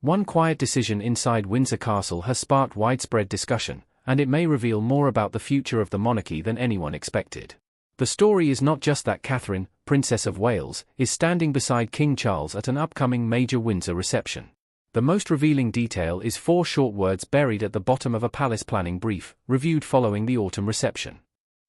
One quiet decision inside Windsor Castle has sparked widespread discussion, and it may reveal more about the future of the monarchy than anyone expected. The story is not just that Catherine, Princess of Wales, is standing beside King Charles at an upcoming major Windsor reception. The most revealing detail is 4 short words buried at the bottom of a palace planning brief, reviewed following the autumn reception.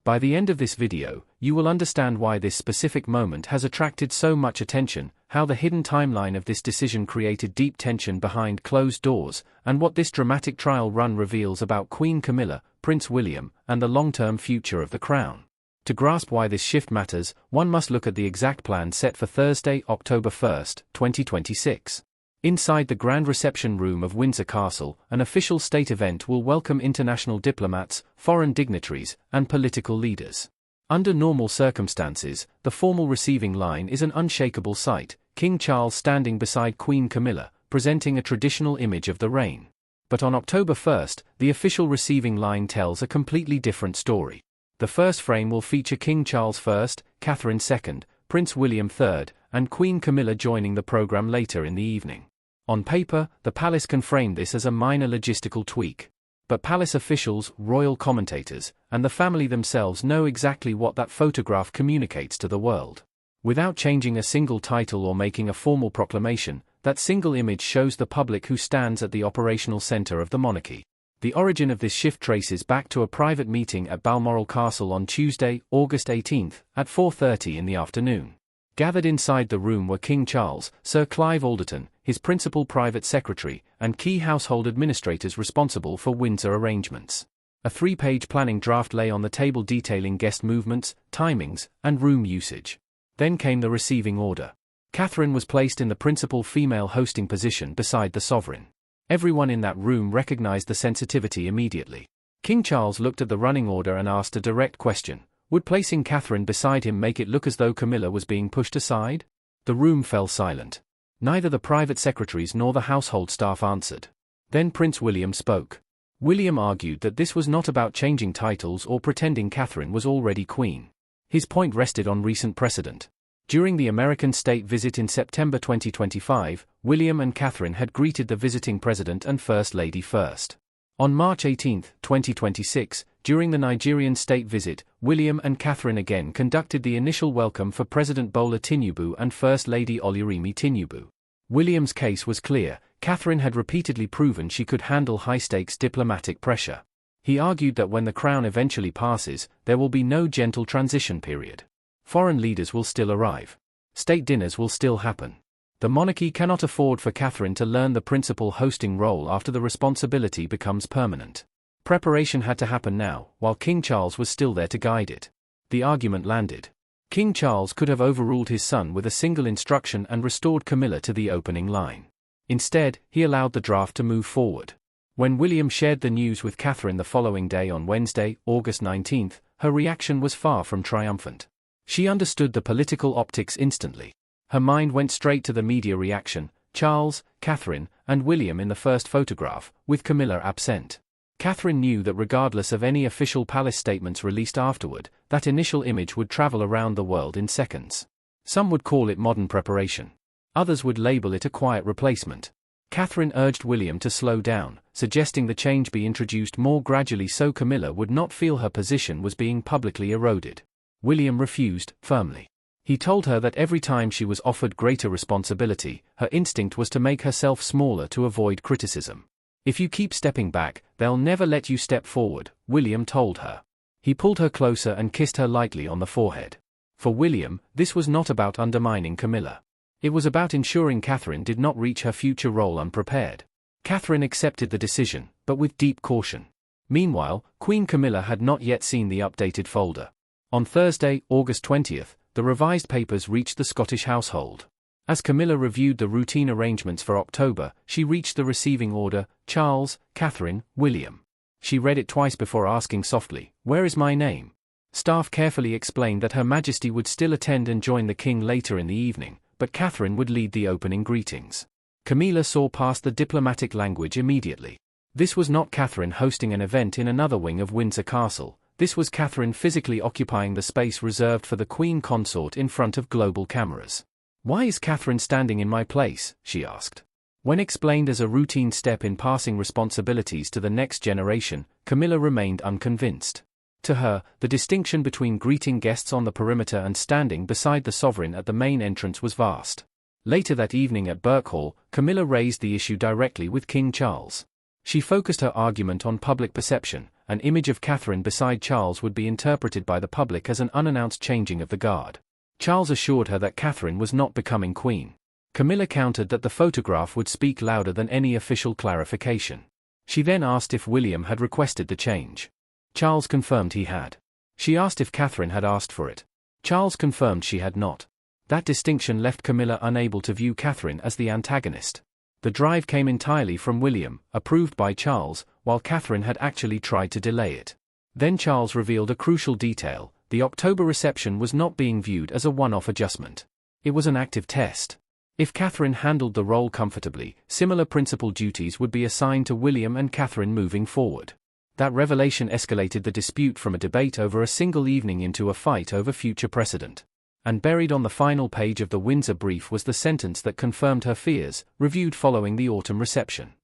By the end of this video, you will understand why this specific moment has attracted so much attention, how the hidden timeline of this decision created deep tension behind closed doors, and what this dramatic trial run reveals about Queen Camilla, Prince William, and the long-term future of the crown. To grasp why this shift matters, one must look at the exact plan set for Thursday, October 1, 2026. Inside the grand reception room of Windsor Castle, an official state event will welcome international diplomats, foreign dignitaries, and political leaders. Under normal circumstances, the formal receiving line is an unshakable sight, King Charles standing beside Queen Camilla, presenting a traditional image of the reign. But on October 1, the official receiving line tells a completely different story. The first frame will feature King Charles I, Catherine II, Prince William III, and Queen Camilla joining the program later in the evening. On paper, the palace can frame this as a minor logistical tweak. But palace officials, royal commentators, and the family themselves know exactly what that photograph communicates to the world. Without changing a single title or making a formal proclamation, that single image shows the public who stands at the operational center of the monarchy. The origin of this shift traces back to a private meeting at Balmoral Castle on Tuesday, August 18, at 4:30 in the afternoon. Gathered inside the room were King Charles, Sir Clive Alderton, his principal private secretary, and key household administrators responsible for Windsor arrangements. A 3-page planning draft lay on the table detailing guest movements, timings, and room usage. Then came the receiving order. Catherine was placed in the principal female hosting position beside the sovereign. Everyone in that room recognized the sensitivity immediately. King Charles looked at the running order and asked a direct question. Would placing Catherine beside him make it look as though Camilla was being pushed aside? The room fell silent. Neither the private secretaries nor the household staff answered. Then Prince William spoke. William argued that this was not about changing titles or pretending Catherine was already queen. His point rested on recent precedent. During the American state visit in September 2025, William and Catherine had greeted the visiting president and First Lady first. On March 18, 2026, during the Nigerian state visit, William and Catherine again conducted the initial welcome for President Bola Tinubu and First Lady Oluremi Tinubu. William's case was clear. Catherine had repeatedly proven she could handle high-stakes diplomatic pressure. He argued that when the crown eventually passes, there will be no gentle transition period. Foreign leaders will still arrive. State dinners will still happen. The monarchy cannot afford for Catherine to learn the principal hosting role after the responsibility becomes permanent. Preparation had to happen now, while King Charles was still there to guide it. The argument landed. King Charles could have overruled his son with a single instruction and restored Camilla to the opening line. Instead, he allowed the draft to move forward. When William shared the news with Catherine the following day on Wednesday, August 19, her reaction was far from triumphant. She understood the political optics instantly. Her mind went straight to the media reaction: Charles, Catherine, and William in the first photograph, with Camilla absent. Catherine knew that regardless of any official palace statements released afterward, that initial image would travel around the world in seconds. Some would call it modern preparation. Others would label it a quiet replacement. Catherine urged William to slow down, suggesting the change be introduced more gradually so Camilla would not feel her position was being publicly eroded. William refused, firmly. He told her that every time she was offered greater responsibility, her instinct was to make herself smaller to avoid criticism. If you keep stepping back, they'll never let you step forward, William told her. He pulled her closer and kissed her lightly on the forehead. For William, this was not about undermining Camilla. It was about ensuring Catherine did not reach her future role unprepared. Catherine accepted the decision, but with deep caution. Meanwhile, Queen Camilla had not yet seen the updated folder. On Thursday, August 20, the revised papers reached the Scottish household. As Camilla reviewed the routine arrangements for October, she reached the receiving order: Charles, Catherine, William. She read it twice before asking softly, "Where is my name?" Staff carefully explained that Her Majesty would still attend and join the King later in the evening, but Catherine would lead the opening greetings. Camilla saw past the diplomatic language immediately. This was not Catherine hosting an event in another wing of Windsor Castle. This was Catherine physically occupying the space reserved for the Queen Consort in front of global cameras. "Why is Catherine standing in my place?" she asked. When explained as a routine step in passing responsibilities to the next generation, Camilla remained unconvinced. To her, the distinction between greeting guests on the perimeter and standing beside the sovereign at the main entrance was vast. Later that evening at Birkhall, Camilla raised the issue directly with King Charles. She focused her argument on public perception. An image of Catherine beside Charles would be interpreted by the public as an unannounced changing of the guard. Charles assured her that Catherine was not becoming queen. Camilla countered that the photograph would speak louder than any official clarification. She then asked if William had requested the change. Charles confirmed he had. She asked if Catherine had asked for it. Charles confirmed she had not. That distinction left Camilla unable to view Catherine as the antagonist. The drive came entirely from William, approved by Charles, while Catherine had actually tried to delay it. Then Charles revealed a crucial detail: the October reception was not being viewed as a one-off adjustment. It was an active test. If Catherine handled the role comfortably, similar principal duties would be assigned to William and Catherine moving forward. That revelation escalated the dispute from a debate over a single evening into a fight over future precedent. And buried on the final page of the Windsor brief was the sentence that confirmed her fears, reviewed following the autumn reception.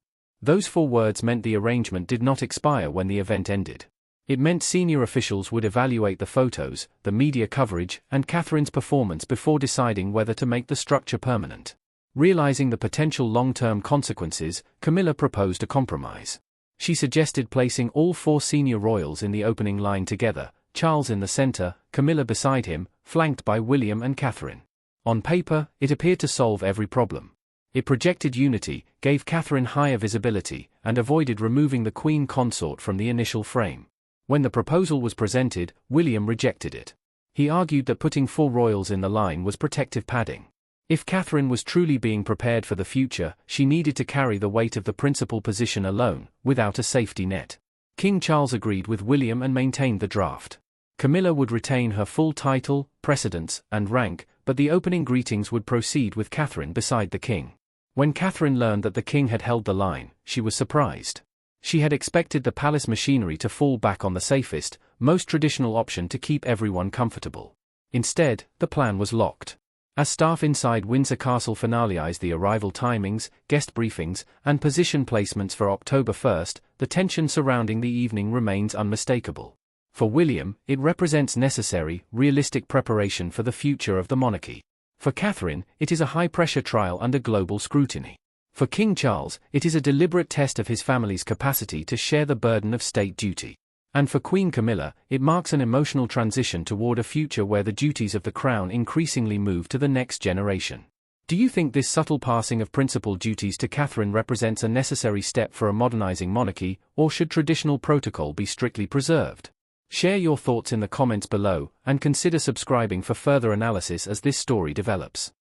Those 4 words meant the arrangement did not expire when the event ended. It meant senior officials would evaluate the photos, the media coverage, and Catherine's performance before deciding whether to make the structure permanent. Realizing the potential long-term consequences, Camilla proposed a compromise. She suggested placing all 4 senior royals in the opening line together, Charles in the center, Camilla beside him, flanked by William and Catherine. On paper, it appeared to solve every problem. It projected unity, gave Catherine higher visibility, and avoided removing the Queen consort from the initial frame. When the proposal was presented, William rejected it. He argued that putting 4 royals in the line was protective padding. If Catherine was truly being prepared for the future, she needed to carry the weight of the principal position alone, without a safety net. King Charles agreed with William and maintained the draft. Camilla would retain her full title, precedence, and rank, but the opening greetings would proceed with Catherine beside the king. When Catherine learned that the king had held the line, she was surprised. She had expected the palace machinery to fall back on the safest, most traditional option to keep everyone comfortable. Instead, the plan was locked. As staff inside Windsor Castle finalized the arrival timings, guest briefings, and position placements for October 1st, the tension surrounding the evening remains unmistakable. For William, it represents necessary, realistic preparation for the future of the monarchy. For Catherine, it is a high-pressure trial under global scrutiny. For King Charles, it is a deliberate test of his family's capacity to share the burden of state duty. And for Queen Camilla, it marks an emotional transition toward a future where the duties of the crown increasingly move to the next generation. Do you think this subtle passing of principal duties to Catherine represents a necessary step for a modernizing monarchy, or should traditional protocol be strictly preserved? Share your thoughts in the comments below, and consider subscribing for further analysis as this story develops.